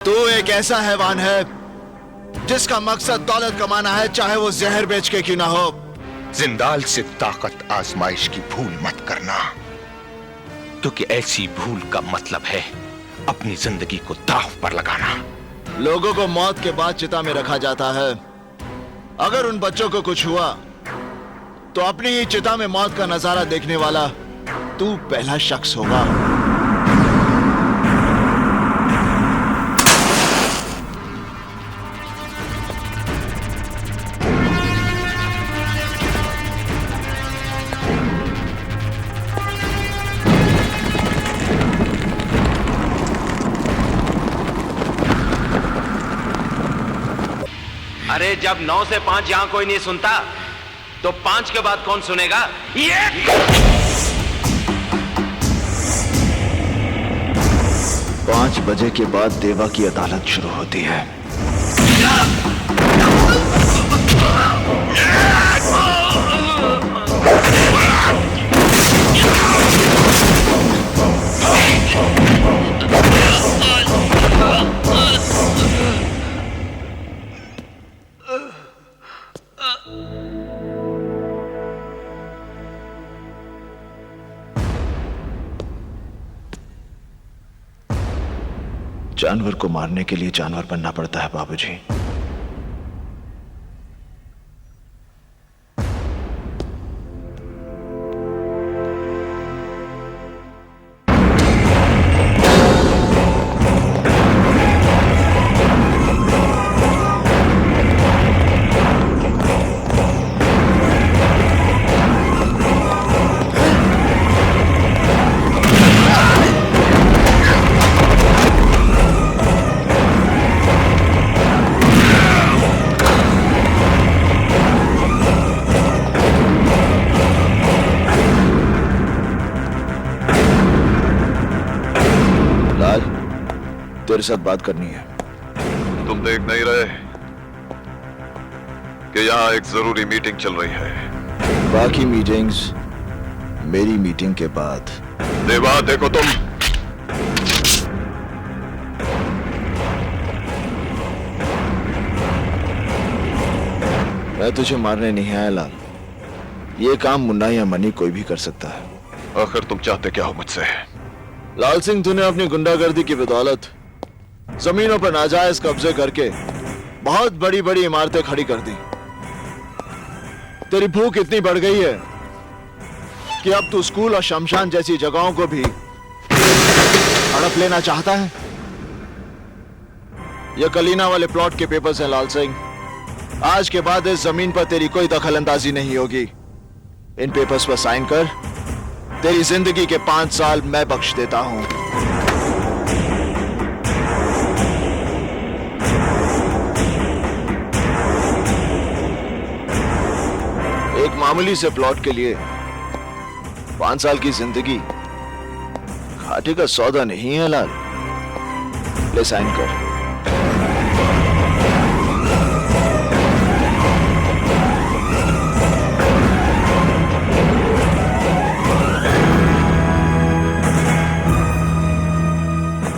तू एक ऐसा हैवान है जिसका मकसद दौलत कमाना है, चाहे वो जहर बेच के क्यों ना हो। जिंदाल से ताकत आजमाइश की भूल मत करना, क्योंकि ऐसी भूल का मतलब है अपनी जिंदगी को दांव पर लगाना। लोगों को मौत के बाद चिता में रखा जाता है। अगर उन बच्चों को कुछ हुआ तो अपनी ही चिता में मौत का नजारा देखने वाला तू पहला शख्स होगा। अरे जब 9 से 5 यहां कोई नहीं सुनता तो 5 के बाद कौन सुनेगा? ये 5 बजे के बाद देवा की अदालत शुरू होती है। जानवर को मारने के लिए जानवर बनना पड़ता है बाबूजी। तेरे साथ बात करनी है। तुम देख नहीं रहे कि यहाँ एक जरूरी मीटिंग चल रही है? बाकी मीटिंग्स मेरी मीटिंग के बाद। देवा देखो तुम, मैं तुझे मारने नहीं आया लाल। ये काम मुन्ना या मनी कोई भी कर सकता है। आखिर तुम चाहते क्या हो मुझसे? लाल सिंह, तूने अपनी गुंडागर्दी की बदौलत जमीनों पर नाजायज कब्जे करके बहुत बड़ी बड़ी इमारतें खड़ी कर दी। तेरी भूख इतनी बढ़ गई है कि अब तू स्कूल और शमशान जैसी जगहों को भी हड़प लेना चाहता है। ये कलीना वाले प्लॉट के पेपर्स हैं लाल सिंह। आज के बाद इस जमीन पर तेरी कोई दखल अंदाजी नहीं होगी। इन पेपर्स पर साइन कर, तेरी जिंदगी के 5 साल मैं बख्श देता हूं। एक मामूली से प्लॉट के लिए 5 साल की जिंदगी घाटे का सौदा नहीं है लाल। ले साइन कर।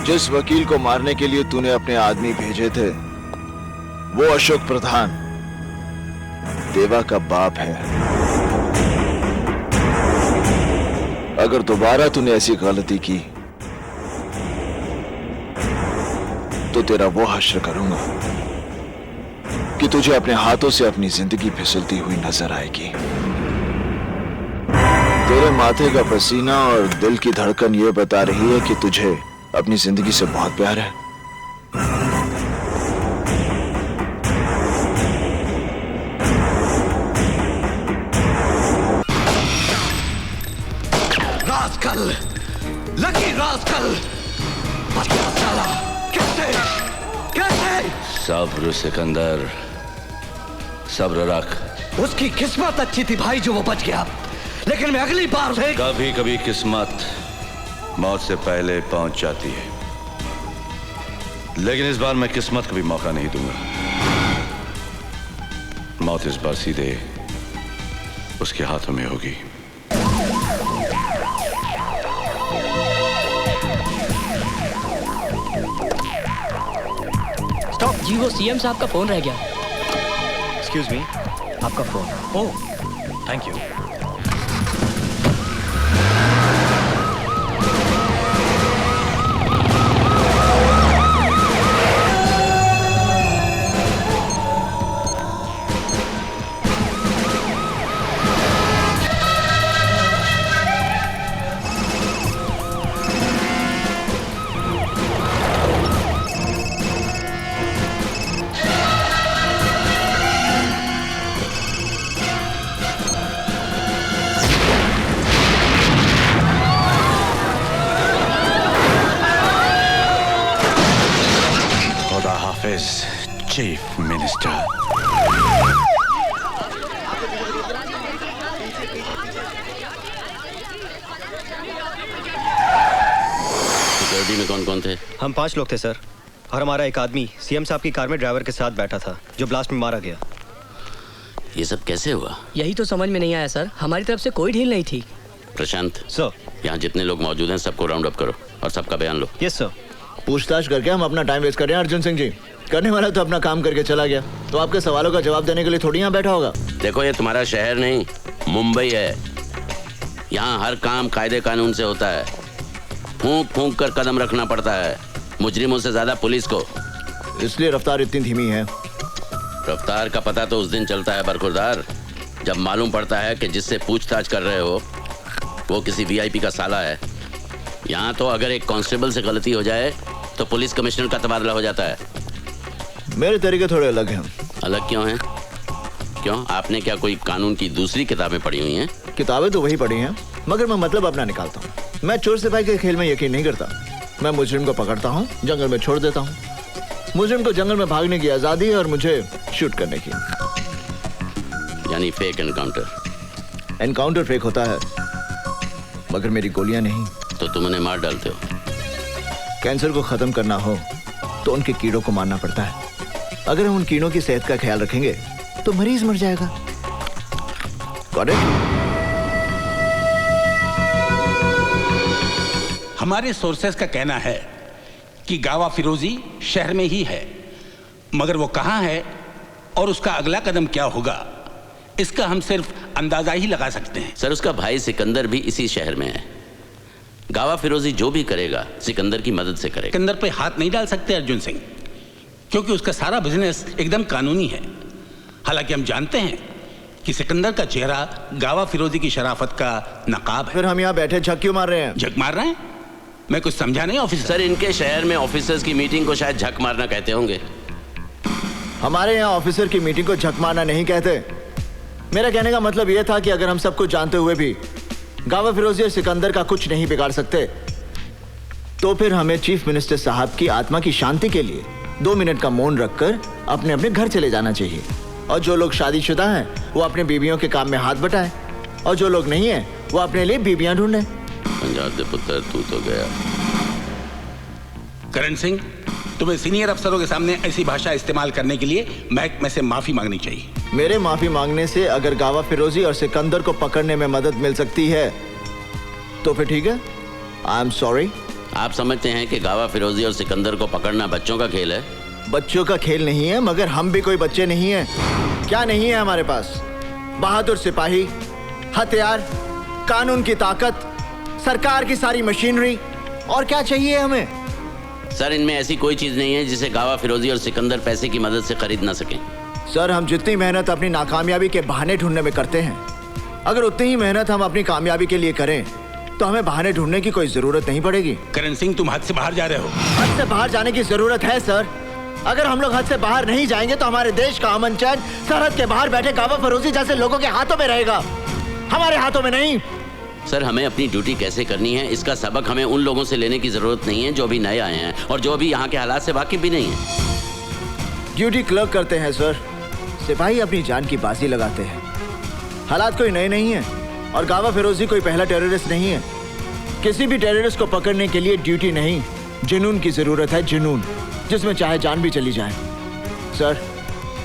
जिस वकील को मारने के लिए तूने अपने आदमी भेजे थे वो अशोक प्रधान देवा का बाप है। अगर दोबारा तूने ऐसी गलती की तो तेरा वो हश्र करूंगा कि तुझे अपने हाथों से अपनी जिंदगी फिसलती हुई नजर आएगी। तेरे माथे का पसीना और दिल की धड़कन ये बता रही है कि तुझे अपनी जिंदगी से बहुत प्यार है। रास्कल, लकी रास्कल, बता साला, कैसे कैसे? सब्र सिकंदर, सब्र रख। उसकी किस्मत अच्छी थी भाई जो वो बच गया, लेकिन मैं अगली बार से कभी कभी किस्मत मौत से पहले पहुंच जाती है, लेकिन इस बार मैं किस्मत को भी मौका नहीं दूंगा। मौत इस बार सीधे उसके हाथों में होगी। जी वो सीएम साहब का फोन रह गया। एक्सक्यूज मी, आपका phone. Oh, thank you. Chief minister. Security में कौन कौन थे? हम 5 लोग थे सर, और हमारा एक आदमी सीएम साहब की कार में ड्राइवर के साथ बैठा था जो ब्लास्ट में मारा गया। ये सब कैसे हुआ? यही तो समझ में नहीं आया सर, हमारी तरफ से कोई ढील नहीं थी। प्रशांत सर। यहाँ जितने लोग मौजूद हैं सबको राउंड अप करो और सबका बयान लो। Yes sir. पूछताछ करके हम अपना टाइम वेस्ट कर रहे हैं अर्जुन सिंह जी। करने वाला तो अपना काम करके चला गया, तो आपके सवालों का जवाब देने के लिए थोड़ी यहाँ बैठा होगा। देखो ये तुम्हारा शहर नहीं मुंबई है, यहाँ हर काम कायदे कानून से होता है। फूंक फूंक कर कदम रखना पड़ता है, मुजरिमों से ज्यादा पुलिस को। इसलिए रफ्तार इतनी धीमी है। रफ्तार का पता तो उस दिन चलता है बरखुरदार, जब मालूम पड़ता है कि जिससे पूछताछ कर रहे हो वो किसी वीआईपी का साला है। यहाँ तो अगर एक कांस्टेबल से गलती हो जाए तो पुलिस कमिश्नर का तबादला हो जाता है। मेरे तरीके थोड़े अलग हैं। अलग क्यों हैं? क्यों, आपने क्या कोई कानून की दूसरी किताबें पढ़ी हुई हैं? किताबें तो वही पढ़ी हैं, मगर मैं मतलब अपना निकालता हूँ। मैं चोर सिपाही के खेल में यकीन नहीं करता। मैं मुजरिम को पकड़ता हूँ, जंगल में छोड़ देता हूँ। मुजरिम को जंगल में भागने की आजादी है और मुझे शूट करने की। यानी फेक एनकाउंटर। एनकाउंटर फेक होता है, मगर मेरी गोलियां नहीं। तो तुम उन्हें मार डालते हो। कैंसर को खत्म करना हो तो उनके कीड़ों को मारना पड़ता है। अगर हम उन कीड़ों की सेहत का ख्याल रखेंगे तो मरीज मर जाएगा। Got it? हमारे सोर्सेस का कहना है कि गावा फिरोजी शहर में ही है, मगर वो कहां है और उसका अगला कदम क्या होगा इसका हम सिर्फ अंदाजा ही लगा सकते हैं। सर उसका भाई सिकंदर भी इसी शहर में है। गावा फिरोजी जो भी करेगा सिकंदर की मदद से करेगा। सिकंदर पे हाथ नहीं डाल सकते अर्जुन सिंह, क्योंकि उसका सारा बिजनेस एकदम कानूनी है। हालांकि हम जानते हैं कि सिकंदर का चेहरा गावा फिरोजी की शराफत का नकाब है। फिर हम यहाँ बैठे झक क्यों मार रहे हैं? झक मार रहे हैं? मैं कुछ समझा नहीं ऑफिसर। सर इनके शहर में ऑफिसर्स की मीटिंग को शायद झक मारना कहते होंगे। हमारे यहाँ ऑफिसर की मीटिंग को झक मारना नहीं कहते। मेरा कहने का मतलब यह था कि अगर हम सब कुछ जानते हुए भी गावा फिरोजी और सिकंदर का कुछ नहीं बिगाड़ सकते, तो फिर हमें चीफ मिनिस्टर साहब की आत्मा की शांति के लिए 2 मिनट का मौन रखकर अपने अपने घर चले जाना चाहिए। और जो लोग शादीशुदा हैं वो अपने बीवियों के काम में हाथ बटाएं, और जो लोग नहीं हैं वो अपने लिए बीवियां ढूंढें। पंजाब दे पुत्र तू तो गया। करण सिंह, तुम्हें सीनियर अफसरों के सामने ऐसी भाषा इस्तेमाल करने के लिए महकमे से माफी मांगनी चाहिए। मेरे माफी मांगने से अगर गावा फिरोजी और सिकंदर को पकड़ने में मदद मिल सकती है तो फिर ठीक है। I am sorry. आप समझते हैं कि गावा फिरोजी और सिकंदर को पकड़ना बच्चों का खेल है? बच्चों का खेल नहीं है, मगर हम भी कोई बच्चे नहीं हैं। क्या नहीं है हमारे पास? बहादुर सिपाही, हथियार, कानून की ताकत, सरकार की सारी मशीनरी, और क्या चाहिए हमें? सर इनमें ऐसी कोई चीज नहीं है जिसे गावा फिरोजी और सिकंदर पैसे की मदद से खरीद ना सकें। सर हम जितनी मेहनत अपनी नाकामयाबी के बहाने ढूंढने में करते हैं, अगर उतनी ही मेहनत हम अपनी कामयाबी के लिए करें तो हमें बहाने ढूंढने की कोई जरूरत नहीं पड़ेगी। करण सिंह, तुम हद से बाहर जा रहे हो। हद से बाहर जाने की जरूरत है सर। अगर हम लोग हद से बाहर नहीं जाएंगे तो हमारे देश का अमन चैन सरहद के बाहर बैठे गावा फिरोजी जैसे लोगों के हाथों में रहेगा, हमारे हाथों में नहीं। सर हमें अपनी ड्यूटी कैसे करनी है इसका सबक हमें उन लोगों से लेने की जरूरत नहीं है जो अभी नए आए हैं और जो अभी यहाँ के हालात से वाकिफ भी नहीं है। ड्यूटी क्लर्क करते हैं सर, सिपाही अपनी जान की बाजी लगाते हैं। हालात कोई नए नहीं है और गावा फिरोजी कोई पहला टेररिस्ट नहीं है। किसी भी टेररिस्ट को पकड़ने के लिए ड्यूटी नहीं, जुनून की जरूरत है, जुनून, जिसमें चाहे जान भी चली जाए। सर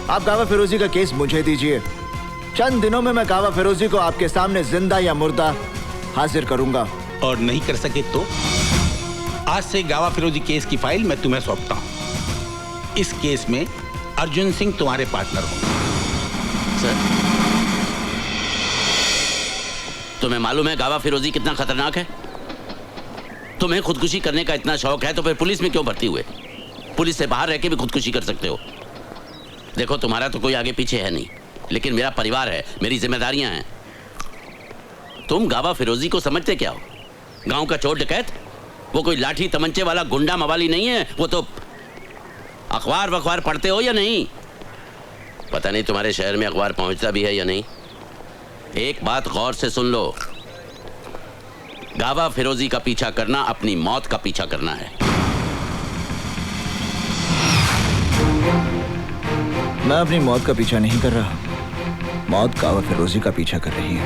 आप गावा फिरोजी का केस मुझे दीजिए, चंद दिनों में मैं गावा फिरोजी को आपके सामने जिंदा या मुर्दा हाजिर करूंगा। और नहीं कर सके तो आज से गावा फिरोजी केस की फाइल मैं तुम्हें सौंपता हूं। इस केस में अर्जुन सिंह तुम्हारे पार्टनर होंगे। सर, तुम्हें मालूम है गावा फिरोजी कितना खतरनाक है? तुम्हें खुदकुशी करने का इतना शौक है तो फिर पुलिस में क्यों भर्ती हुए? पुलिस से बाहर रह के भी खुदकुशी कर सकते हो। देखो, तुम्हारा तो कोई आगे पीछे है नहीं, लेकिन मेरा परिवार है, मेरी जिम्मेदारियां हैं। तुम गावा फिरोजी को समझते क्या हो? गांव का चोर डकैत? वो कोई लाठी तमंचे वाला गुंडा मवाली नहीं है। वो तो अखबार वखबार पढ़ते हो या नहीं? पता नहीं तुम्हारे शहर में अखबार पहुंचता भी है या नहीं। एक बात गौर से सुन लो, गावा फिरोजी का पीछा करना अपनी मौत का पीछा करना है। मैं अपनी मौत का पीछा नहीं कर रहा, मौत गावा फिरोजी का पीछा कर रही है।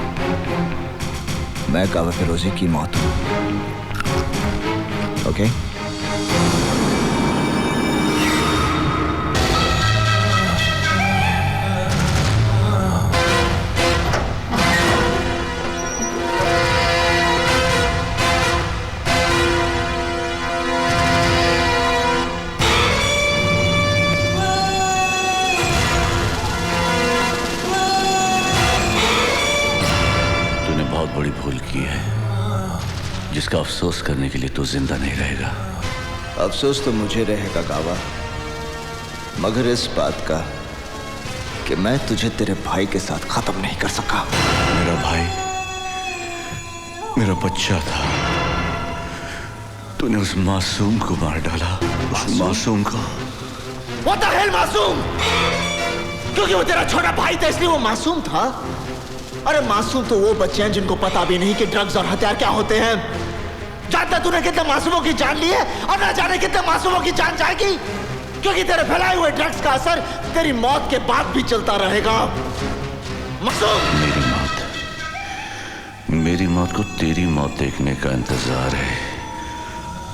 मैं गावा फिरोजी की मौत हूं। ओके? बहुत बड़ी भूल की है, जिसका अफसोस करने के लिए तू जिंदा नहीं रहेगा। अफसोस तो मुझे रहेगा गावा, मगर इस बात का कि मैं तुझे तेरे भाई के साथ खत्म नहीं कर सका। मेरा भाई मेरा बच्चा था, तूने उस मासूम को मार डाला। उस मासूम को। What the hell मासूम? क्योंकि वो तेरा छोटा भाई था इसलिए वो मासूम था? अरे मासूम तो वो बच्चे हैं जिनको पता भी नहीं कि ड्रग्स और हथियार क्या होते हैं। जानता तूने कितने मासूमों की जान ली है और ना जाने कितने मासूमों की जान जाएगी, क्योंकि तेरे फैलाए हुए ड्रग्स का असर तेरी मौत के बाद भी चलता रहेगा। मासूम, मेरी मौत को तेरी मौत देखने का इंतजार है,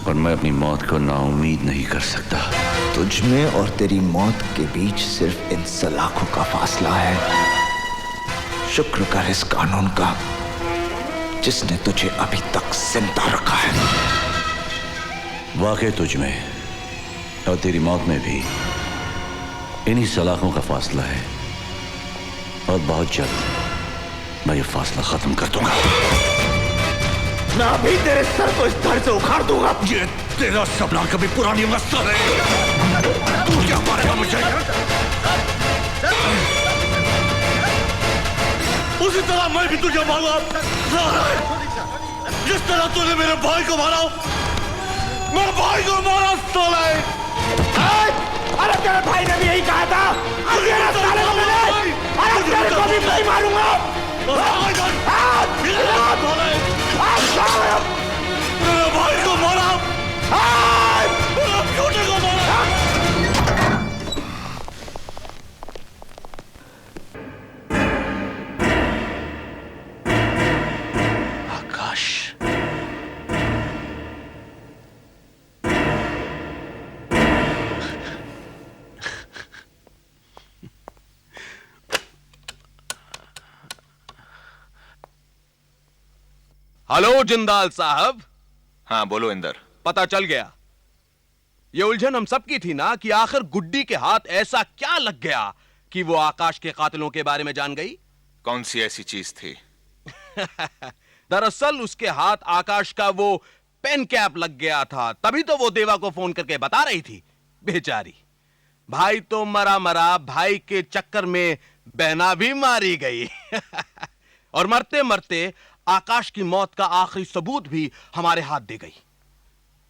और मैं अपनी मौत को नाउम्मीद नहीं कर सकता। तुझ में और तेरी मौत के बीच सिर्फ इन सलाखों का फासला है। शुक्र कर इस कानून का जिसने तुझे अभी तक जिंदा रखा है। वाकई तुझ में और तेरी मौत में भी इन्हीं सलाखों का फासला है, और बहुत जल्द मैं ये फासला खत्म कर दूंगा। मैं अभी तेरे सर को इस धड़ से उखाड़ दूंगा। ये तेरा सपना कभी पूरा नहीं होगा साले। तू क्या मारेगा मुझे? उसी तरह मैं भी तुझे मारूंगा। जिस तरह तूने मेरे भाई को मारा, मेरे भाई को मारा साले। अरे तेरे भाई ने भी यही कहा था। अरे साले को मैंने, अरे तेरे को भी नहीं मारूंगा। मेरे भाई को मारा, मेरे बेटे को मारा। हेलो जिंदाल साहब। हाँ बोलो इंदर। पता चल गया। ये उलझन हम सबकी थी ना कि आखिर गुड्डी के हाथ ऐसा क्या लग गया कि वो आकाश के कातिलों के बारे में जान गई। कौन सी ऐसी चीज थी? दरअसल उसके हाथ आकाश का वो पेन कैप लग गया था, तभी तो वो देवा को फोन करके बता रही थी। बेचारी, भाई तो मरा मरा, भाई के चक्कर में बहना भी मारी गई। और मरते मरते आकाश की मौत का आखिरी सबूत भी हमारे हाथ दे गई।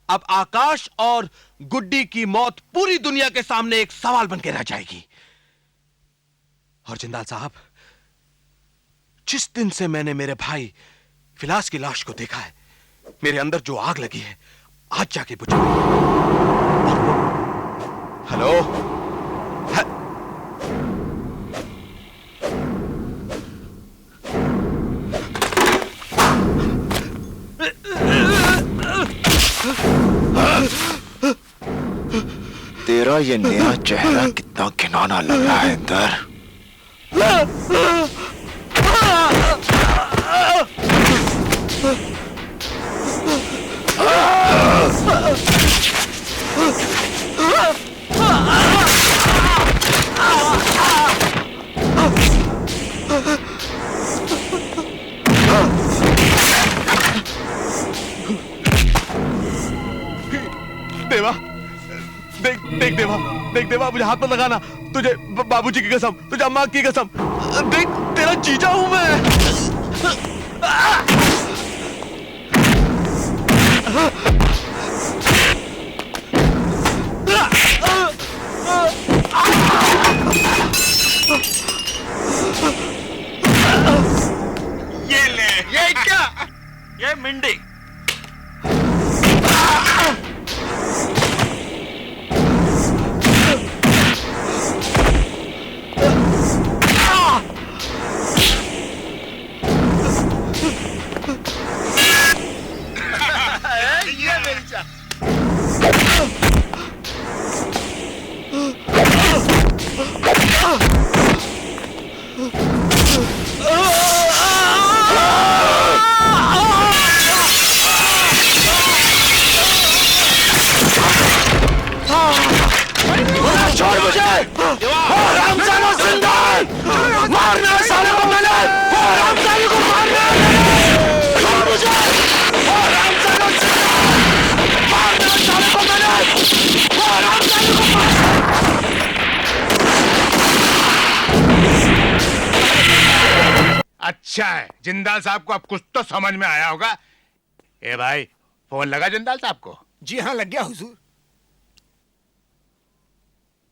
अब आकाश और गुड्डी की मौत पूरी दुनिया के सामने एक सवाल बन के रह जाएगी। और जिंदाल साहब, जिस दिन से मैंने मेरे भाई फिलास की लाश को देखा है, मेरे अंदर जो आग लगी है आज जाके बुझी। हेलो, तेरा ये नया चेहरा कितना घिनौना लग रहा है इंदर। देख देवा, मुझे हाथ मत लगाना। तुझे बाबूजी की कसम, तुझे अम्मा की कसम, देख तेरा जीजा हूं मैं। ये ले, ये क्या? ये मिंडी। ये मिर्चा। छोड़ मुझे! हरामजादा जिंदा है! मारना है साले को मैंने! हरामजादे को मारना है! छोड़ मुझे! हरामजादा जिंदा है! मारना है साले को मैंने! हरामजादे को अच्छा है, जिंदाल साहब को अब कुछ तो समझ में आया होगा। ए भाई, फोन लगा जिंदाल साहब को? जी हाँ, लग गया हुजूर।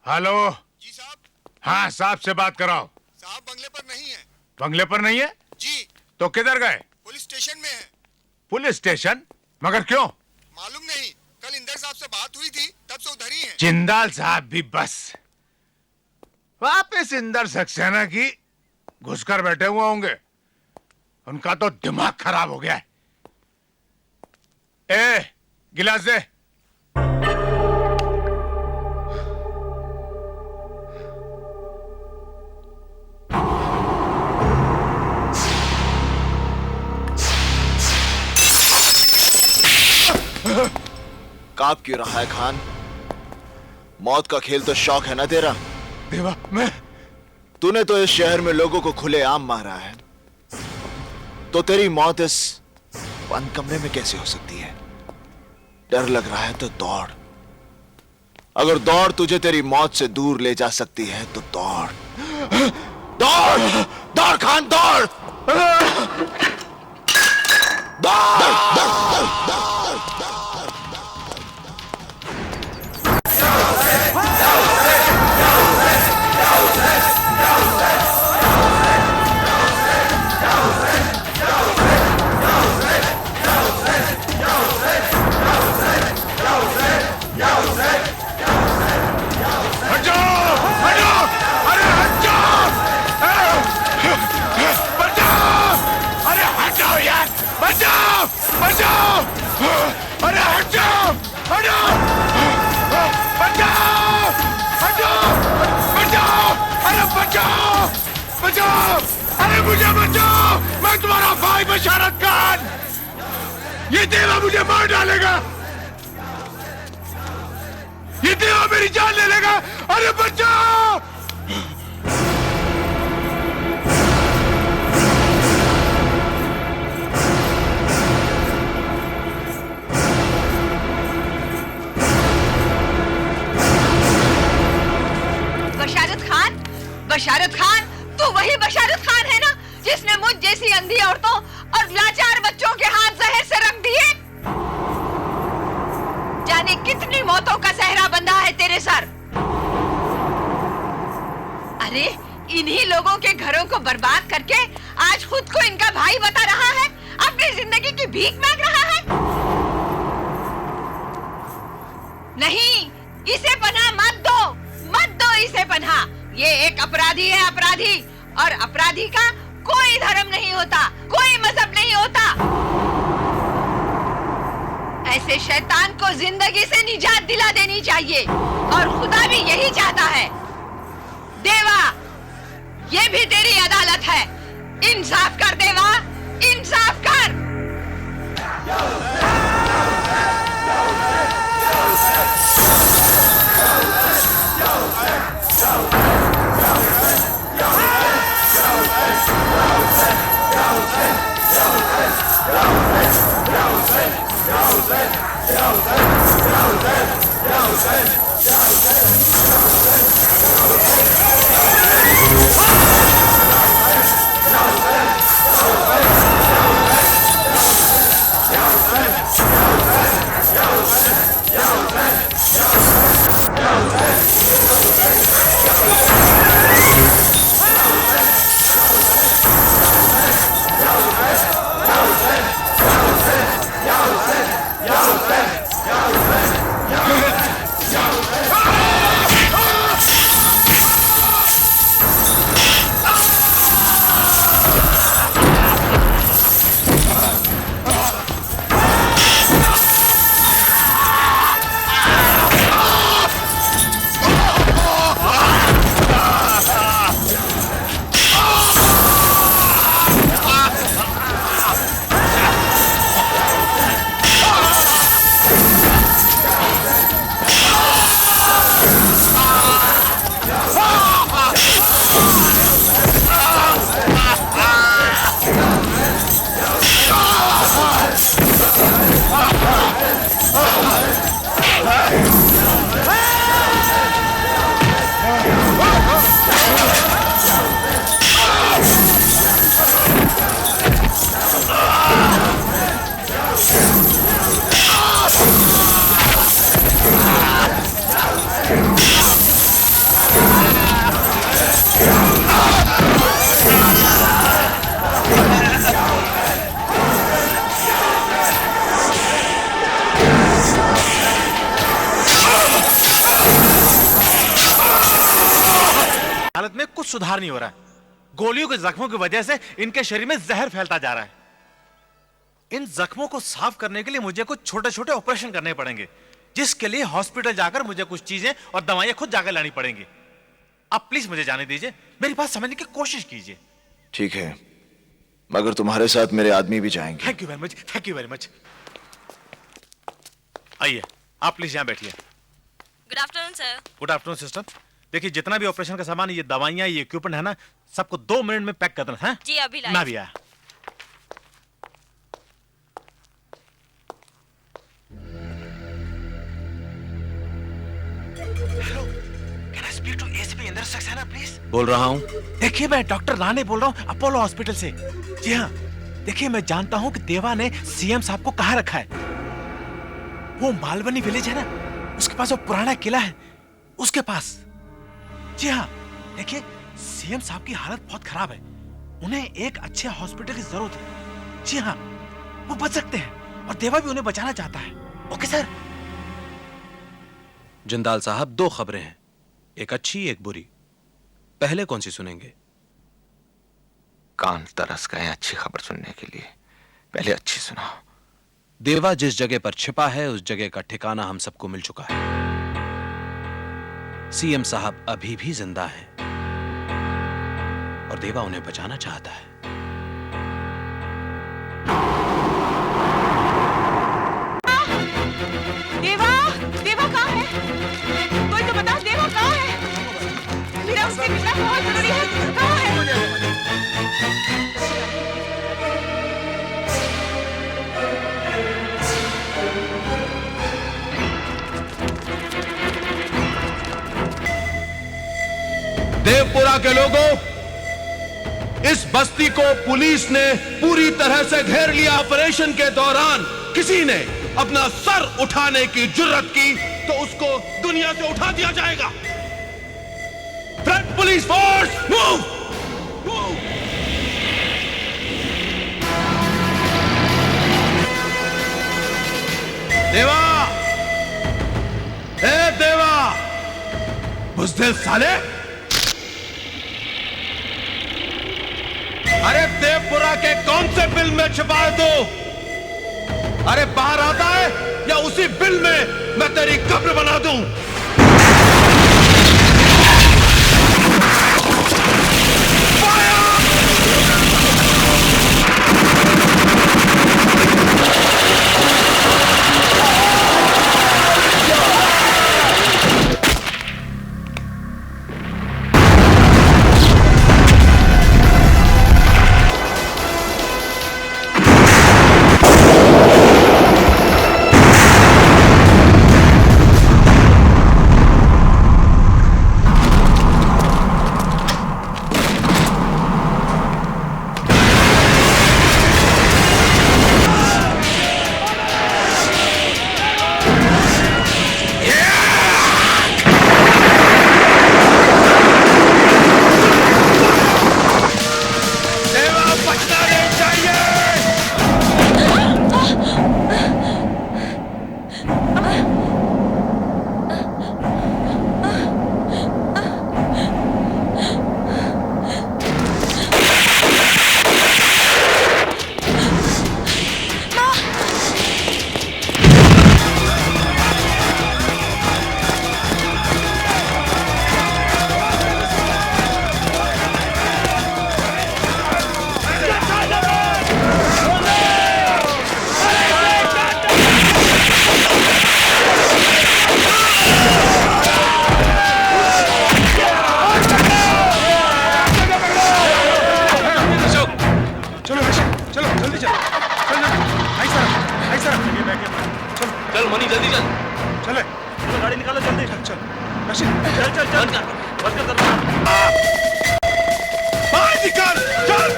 हेलो जी साहब। हाँ, साहब से बात कराओ। साहब बंगले पर नहीं है। बंगले पर नहीं है? जी। तो किधर गए? पुलिस स्टेशन में है। Police station? मगर क्यों? मालूम नहीं, कल इंदर साहब से बात हुई थी, तब से उधर ही है। जिंदाल साहब भी बस वापस इंदर सक्सेना की घुसकर बैठे हुए होंगे। उनका तो दिमाग खराब हो गया है। ए, गिलास दे। कांप क्यों रहा है खान? मौत का खेल तो शौक है ना तेरा? देवा, मैं तूने तो इस शहर में लोगों को खुलेआम मारा है, तो तेरी मौत इस बंद कमरे में कैसे हो सकती है? डर लग रहा है तो दौड़। अगर दौड़ तुझे तेरी मौत से दूर ले जा सकती है तो दौड़। दौड़ दौड़ खान, दौड़ दौड़। अरे हट जाओ! हटो! बचाओ! हटो! बचाओ! अरे बचाओ! बचाओ! अरे मुझे बचाओ! मैं तुम्हारा भाई बशारत खान! ये देवा मुझे मार डालेगा! ये देवा मेरी जान ले लेगा! अरे बचाओ! बशारत खान, तू वही बशारत खान है ना जिसने मुझ जैसी अंधी औरतों और लाचार बच्चों के हाथ जहर से रख दिए? जाने कितनी मौतों का सहरा बंधा है तेरे सर। अरे इन्हीं लोगों के घरों को बर्बाद करके आज खुद को इनका भाई बता रहा है, अपनी जिंदगी की भीख मांग रहा है। नहीं, इसे पनाह मत दो इसे पनाह। ये एक अपराधी है, अपराधी। और अपराधी का कोई धर्म नहीं होता, कोई मजहब नहीं होता। ऐसे शैतान को जिंदगी से निजात दिला देनी चाहिए, और खुदा भी यही चाहता है। देवा, ये भी तेरी अदालत है। इंसाफ कर देवा, इंसाफ कर। Yo, कुछ सुधार नहीं हो रहा है। गोलियों के जख्मों की वजह से इनके शरीर में जहर फैलता जा रहा है। इन जख्मों को साफ करने के लिए मुझे कुछ छोटे छोटे ऑपरेशन करने पड़ेंगे, जिसके लिए हॉस्पिटल जाकर मुझे कुछ चीजें और दवाइयां खुद जाकर लानी पड़ेंगी। आप प्लीज मुझे जाने दीजिए, मेरी बात समझने की कोशिश कीजिए। ठीक है, मगर तुम्हारे साथ मेरे आदमी भी जाएंगे। Thank you very much, thank you very much. आइए, आप प्लीज यहाँ बैठिए। Good afternoon sir. Good afternoon sister. देखिए, जितना भी ऑपरेशन का सामान, ये दवाइयां, ये इक्विपमेंट है ना, सबको 2 मिनट में पैक कर देना है। जी अभी मैं भी आया। बोल रहा हूँ। देखिए, मैं डॉक्टर राणे बोल रहा हूँ, अपोलो हॉस्पिटल से। जी हाँ, देखिए, मैं जानता हूँ कि देवा ने सीएम साहब को कहाँ रखा है। वो मालवनी विलेज है ना, उसके पास वो पुराना किला है, उसके पास। जी हाँ, देखिए, सीएम साहब की हालत बहुत खराब है। उन्हें एक अच्छे हॉस्पिटल की जरूरत है। जी हाँ, वो बच सकते हैं और देवा भी उन्हें बचाना चाहता है। Okay sir. जिंदाल साहब, 2 खबरें हैं, एक अच्छी एक बुरी। पहले कौन सी सुनेंगे? कान तरस गए अच्छी खबर सुनने के लिए, पहले अच्छी सुनाओ। देवा जिस जगह पर छिपा है, उस जगह का ठिकाना हम सबको मिल चुका है। सीएम साहब अभी भी जिंदा हैं और देवा उन्हें बचाना चाहता है। देवा, देवा कहाँ है? कोई तो बताओ, देवा कहाँ है? मेरा उससे मिलना बहुत जरूरी है। कहाँ है? देवपुरा के लोगों, इस बस्ती को पुलिस ने पूरी तरह से घेर लिया। ऑपरेशन के दौरान किसी ने अपना सर उठाने की जुर्रत की तो उसको दुनिया से उठा दिया जाएगा। Front police force, move! Move! देवा, ए देवा, बुज़दिल साले! अरे देवपुरा के कौन से बिल में छिपा है तू? अरे बाहर आता है या उसी बिल में मैं तेरी कब्र बना दूं? चल मनी, जल्दी चल। चले, चलो गाड़ी निकालो जल्दी। चल रशीद, चल चल चल। बंद कर बाहर निकाल, चल।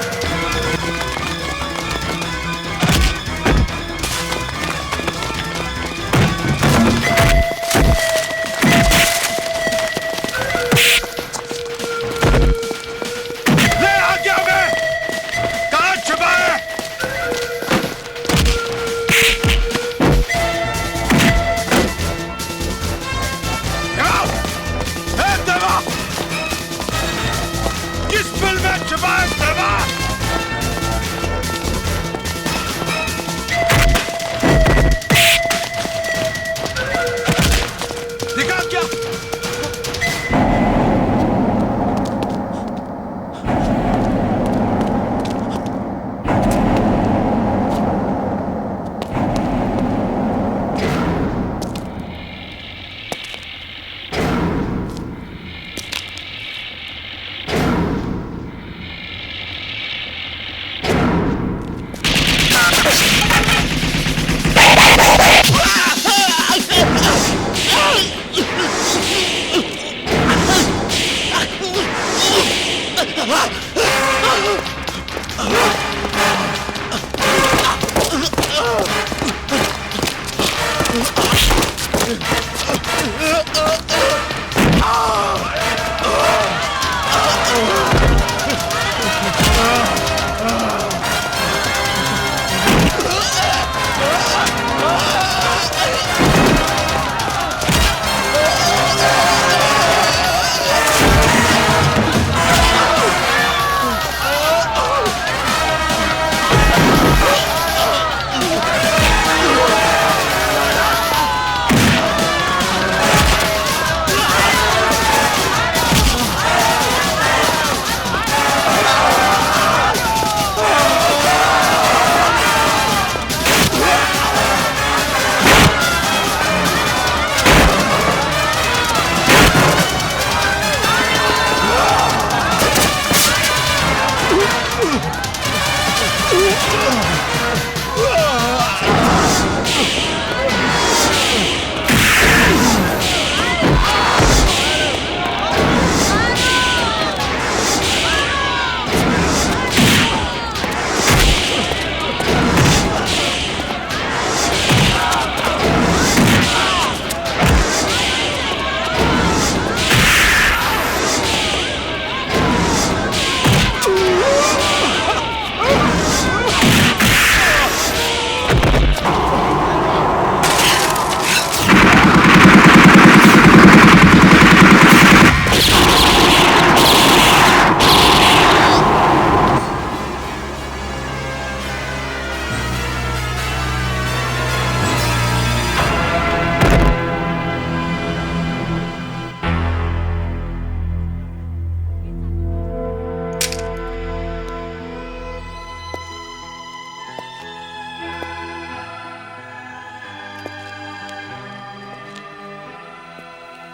ले आ गया मैं। कहाँ छुपा है? छुपा देवा। दिखा क्या?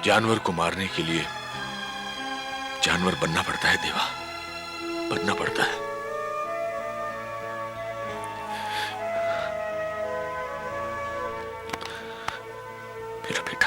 जानवर को मारने के लिए जानवर बनना पड़ता है देवा, बनना पड़ता है। मेरा बेटा